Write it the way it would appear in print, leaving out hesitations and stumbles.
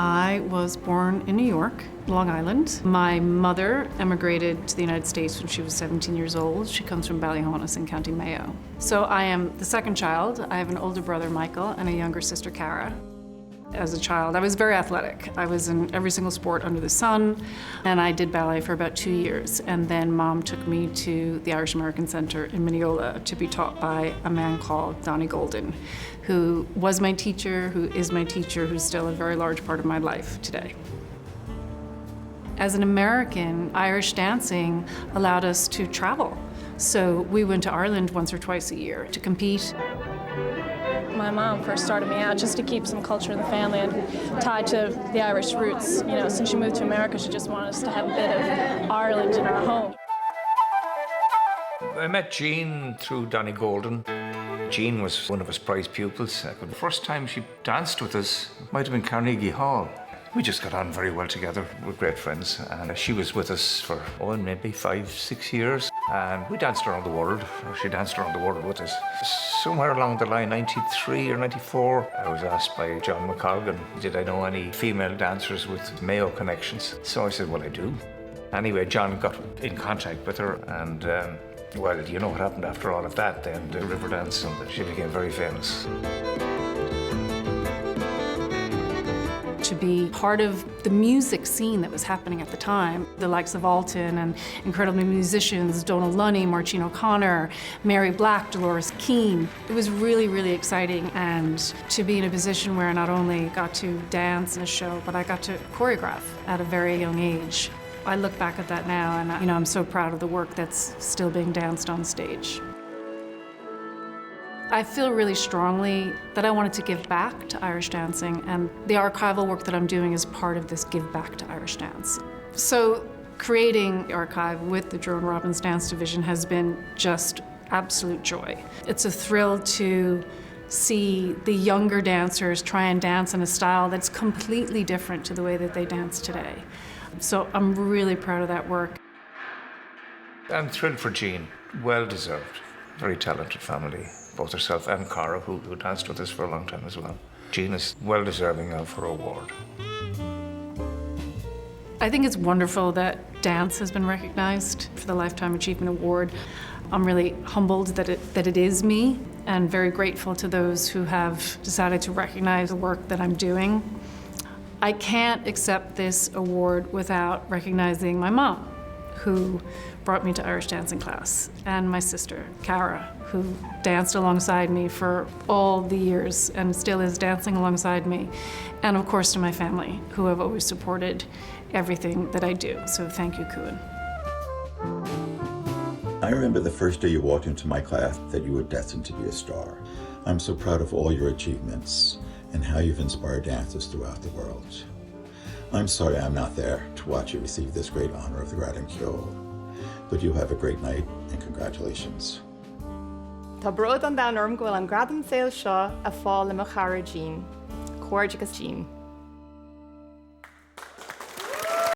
I was born in New York, Long Island. My mother emigrated to the United States when she was 17 years old. She comes from Ballyhonus in County Mayo. So I am the second child. I have an older brother, Michael, and a younger sister, Cara. As a child, I was very athletic. I was in every single sport under the sun, and I did ballet for about 2 years. And then Mom took me to the Irish American Center in Mineola to be taught by a man called Donnie Golden, who was my teacher, who is my teacher, who's still a very large part of my life today. As an American, Irish dancing allowed us to travel. So we went to Ireland once or twice a year to compete. My mom first started me out just to keep some culture in the family and tied to the Irish roots. You know, since she moved to America, she just wanted us to have a bit of Ireland in our home. I met Jean through Donnie Golden. Jean was one of his prized pupils. The first time she danced with us might have been Carnegie Hall. We just got on very well together. We're great friends. And she was with us for, maybe 5, 6 years. And we danced around the world. She danced around the world with us. Somewhere along the line, 93 or 94, I was asked by John McColgan, did I know any female dancers with Mayo connections? So I said, well, I do. Anyway, John got in contact with her, and well, you know what happened after all of that then, the river dance, and she became very famous. To be part of the music scene that was happening at the time, the likes of Alton and incredible musicians, Donal Lunny, Marcin O'Connor, Mary Black, Dolores Keane. It was really, really exciting, and to be in a position where I not only got to dance in a show, but I got to choreograph at a very young age. I look back at that now and I'm so proud of the work that's still being danced on stage. I feel really strongly that I wanted to give back to Irish dancing, and the archival work that I'm doing is part of this give back to Irish dance. So creating the archive with the Jerome Robbins Dance Division has been just absolute joy. It's a thrill to see the younger dancers try and dance in a style that's completely different to the way that they dance today. So I'm really proud of that work. I'm thrilled for Jean. Well deserved. Very talented family. Both herself and Cara, who danced with us for a long time as well. Jean is well deserving of her award. I think it's wonderful that dance has been recognized for the Lifetime Achievement Award. I'm really humbled that it is me, and very grateful to those who have decided to recognize the work that I'm doing. I can't accept this award without recognizing my mom, who brought me to Irish dancing class, and my sister, Cara, who danced alongside me for all the years and still is dancing alongside me, and of course to my family, who have always supported everything that I do. So thank you, Tugann. I remember the first day you walked into my class that you were destined to be a star. I'm so proud of all your achievements and how you've inspired dancers throughout the world. I'm sorry I'm not there to watch you receive this great honor of the Gradam Ceoil, but you have a great night and congratulations. Tá brod an dan orm gohfuil an Gradam Ceoil seo a fáil le mo chara Jean. Cóirdeachas Jean.